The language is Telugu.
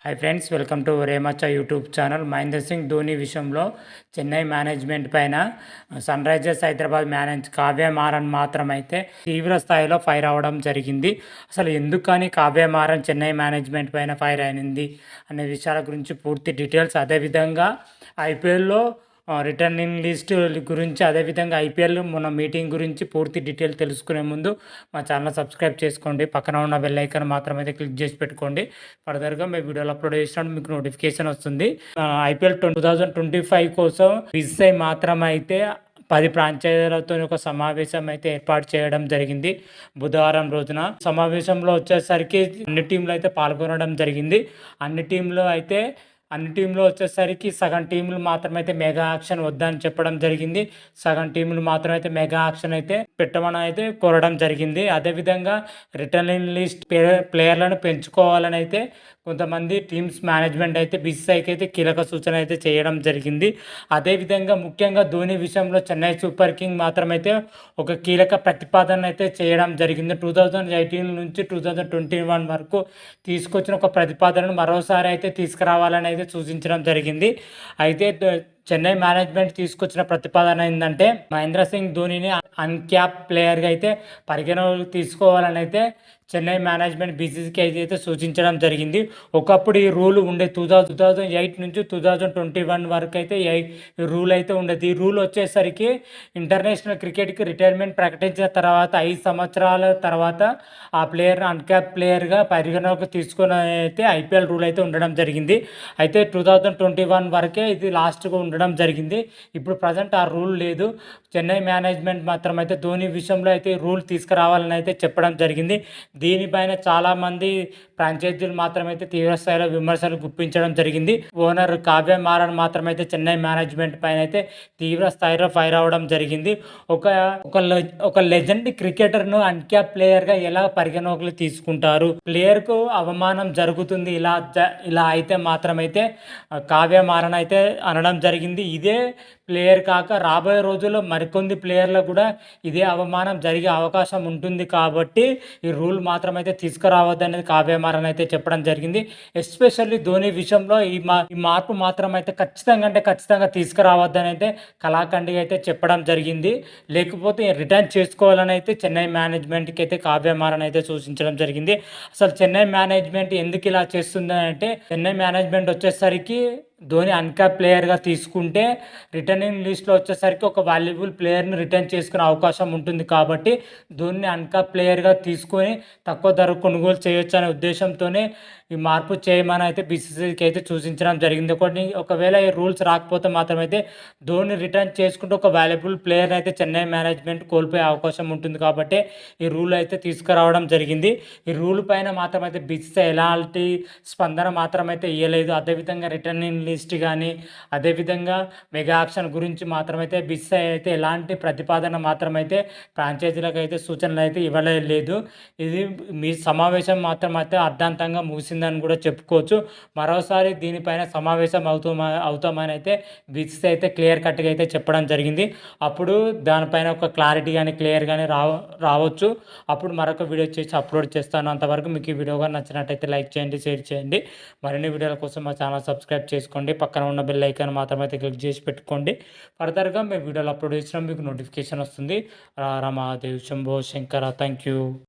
Hi friends, welcome to Remacha YouTube channel. Mahendra Singh Dhoni విషయంలో చెన్నై మేనేజ్మెంట్ పైన సన్ రైజర్స్ హైదరాబాద్ కావ్య మారన్ మాత్రం అయితే తీవ్ర స్థాయిలో ఫైర్ అవ్వడం జరిగింది. అసలు ఎందుకని కావ్య మారన్ చెన్నై మేనేజ్మెంట్ పైన ఫైర్ అయినది అనే విషయాల గురించి పూర్తి డీటెయిల్స్, అదేవిధంగా ఐపీఎల్లో రిటర్నింగ్ లిస్ట్ గురించి, అదేవిధంగా ఐపీఎల్ మన మీటింగ్ గురించి పూర్తి డీటెయిల్ తెలుసుకునే ముందు మా ఛానల్ సబ్స్క్రైబ్ చేసుకోండి. పక్కన ఉన్న బెల్ ఐకాన్ మాత్రం అయితే క్లిక్ చేసి పెట్టుకోండి. ఫర్దర్గా మేము వీడియోలు అప్లోడ్ చేసినప్పుడు మీకు నోటిఫికేషన్ వస్తుంది. ఐపీఎల్ 2025 కోసం విస్ఐ మాత్రం అయితే 10 ఫ్రాంచైజీలతో ఒక సమావేశం అయితే ఏర్పాటు చేయడం జరిగింది బుధవారం రోజున. సమావేశంలో వచ్చేసరికి అన్ని టీంలు అయితే పాల్గొనడం జరిగింది. అన్ని టీంలో వచ్చేసరికి సగం టీంలు మాత్రమైతే మెగా యాక్షన్ వద్దని చెప్పడం జరిగింది. సగం టీంలు మాత్రమైతే మెగా యాక్షన్ అయితే పెట్టమని అయితే కోరడం జరిగింది. అదేవిధంగా రిటర్నింగ్ లిస్ట్ ప్లేయర్లను పెంచుకోవాలని అయితే కొంతమంది టీమ్స్ మేనేజ్మెంట్ అయితే బీసీసీఐకి అయితే కీలక సూచన అయితే చేయడం జరిగింది. అదేవిధంగా ముఖ్యంగా ధోని విషయంలో చెన్నై సూపర్ కింగ్ మాత్రమైతే ఒక కీలక ప్రతిపాదన అయితే చేయడం జరిగింది. 2018 నుంచి 2021 వరకు తీసుకొచ్చిన ఒక ప్రతిపాదనను మరోసారి అయితే తీసుకురావాలని అయితే సూచించడం జరిగింది. అయితే చెన్నై మేనేజ్మెంట్ తీసుకొచ్చిన ప్రతిపాదన ఏంటంటే మహేంద్ర సింగ్ ధోనిని అన్క్యాప్ ప్లేయర్గా అయితే పరిగణలోకి తీసుకోవాలని అయితే చెన్నై మేనేజ్మెంట్ బీసీసీకి అయితే సూచించడం జరిగింది. ఒకప్పుడు ఈ రూల్ ఉండే 2008 నుంచి 2021 వరకు అయితే ఈ రూల్ అయితే ఉండేది. ఈ రూల్ వచ్చేసరికి ఇంటర్నేషనల్ క్రికెట్కి రిటైర్మెంట్ ప్రకటించిన తర్వాత 5 సంవత్సరాల తర్వాత ఆ ప్లేయర్ని అన్క్యాప్ ప్లేయర్గా పరిగణలోకి తీసుకొని అయితే ఐపీఎల్ రూల్ అయితే ఉండడం జరిగింది. అయితే 2021 వరకే ఇది లాస్ట్గా ఉండడం జరిగింది. ఇప్పుడు ప్రజెంట్ ఆ రూల్ లేదు. చెన్నై మేనేజ్మెంట్ మాత్రం అయితే ధోని విషయంలో అయితే రూల్ తీసుకురావాలని అయితే చెప్పడం జరిగింది. దీనిపైన చాలామంది ఫ్రాంచైజీలు మాత్రమైతే తీవ్రస్థాయిలో విమర్శలు గుప్పించడం జరిగింది. ఓనర్ కావ్య మారన్ మాత్రమైతే చెన్నై మేనేజ్మెంట్ పైన అయితే తీవ్ర స్థాయిలో ఫైర్ అవ్వడం జరిగింది. ఒక లెజెండ్ క్రికెటర్ను అన్క్యాప్ ప్లేయర్గా ఎలా పరిగణలోకి తీసుకుంటారు? ప్లేయర్కు అవమానం జరుగుతుంది ఇలా అయితే మాత్రమైతే కావ్య మారన్ అయితే అనడం జరిగింది. ఇదే ప్లేయర్ కాక రాబోయే రోజుల్లో మరికొన్ని ప్లేయర్లకు కూడా ఇదే అవమానం జరిగే అవకాశం ఉంటుంది కాబట్టి ఈ రూల్ మాత్రమైతే తీసుకురావద్దనేది కావ్య మారన్ అయితే చెప్పడం జరిగింది. ఎస్పెషల్లీ ధోని విషయంలో ఈ మార్పు మాత్రం అయితే ఖచ్చితంగా తీసుకురావద్దని అయితే కళాఖండిగా అయితే చెప్పడం జరిగింది. లేకపోతే రిటర్న్ చేసుకోవాలని అయితే చెన్నై మేనేజ్మెంట్కి అయితే కావ్య మారన్ అయితే సూచించడం జరిగింది. అసలు చెన్నై మేనేజ్మెంట్ ఎందుకు ఇలా చేస్తుంది అంటే, చెన్నై మేనేజ్మెంట్ వచ్చేసరికి ధోని అన్క్యాప్ ప్లేయర్గా తీసుకుంటే రిటర్నింగ్ లిస్ట్లో వచ్చేసరికి ఒక వాల్యుబుల్ ప్లేయర్ని రిటర్న్ చేసుకునే అవకాశం ఉంటుంది కాబట్టి ధోనిని అన్క్యాప్ ప్లేయర్గా తీసుకొని తక్కువ ధర కొనుగోలు చేయొచ్చు అనే ఉద్దేశంతోనే ఈ మార్పు చేయమని అయితే బీసీసీకి అయితే సూచించడం జరిగింది. ఒకవేళ ఈ రూల్స్ రాకపోతే మాత్రమైతే ధోని రిటర్న్ చేసుకుంటే ఒక వాల్యుబుల్ ప్లేయర్ని అయితే చెన్నై మేనేజ్మెంట్ కోల్పోయే అవకాశం ఉంటుంది కాబట్టి ఈ రూల్ అయితే తీసుకురావడం జరిగింది. ఈ రూల్ పైన మాత్రమైతే బీసీసీ ఎలాంటి స్పందన మాత్రమైతే ఇవ్వలేదు. అదేవిధంగా రిటర్నింగ్ లిస్ట్ కానీ, అదేవిధంగా మెగా యాక్షన్ గురించి మాత్రమైతే బీసీసీ అయితే ఎలాంటి ప్రతిపాదన మాత్రమైతే ఫ్రాంచైజీలకు అయితే సూచనలు అయితే ఇవ్వలేదు. ఇది మీ సమావేశం మాత్రమైతే అర్ధాంతంగా ముగిసిందని కూడా చెప్పుకోవచ్చు. మరోసారి దీనిపైన సమావేశం అవుతామని అయితే బీసీసీ అయితే క్లియర్ కట్గా అయితే చెప్పడం జరిగింది. అప్పుడు దానిపైన ఒక క్లారిటీ కానీ క్లియర్ కానీ రావచ్చు. అప్పుడు మరొక వీడియో చేసి అప్లోడ్ చేస్తాను. అంతవరకు మీకు ఈ వీడియో కానీ నచ్చినట్టయితే లైక్ చేయండి, షేర్ చేయండి. మరిన్ని వీడియోల కోసం మా ఛానల్ సబ్స్క్రైబ్ చేసుకోండి. పక్కన ఉన్న బెల్ ఐకాన్ మాత్రమైతే క్లిక్ చేసి పెట్టుకోండి. ఫర్దర్గా మేము వీడియోలు అప్లోడ్ చేసినా మీకు నోటిఫికేషన్ వస్తుంది. రామాదేవ్ శంభో శంకర. Thank you.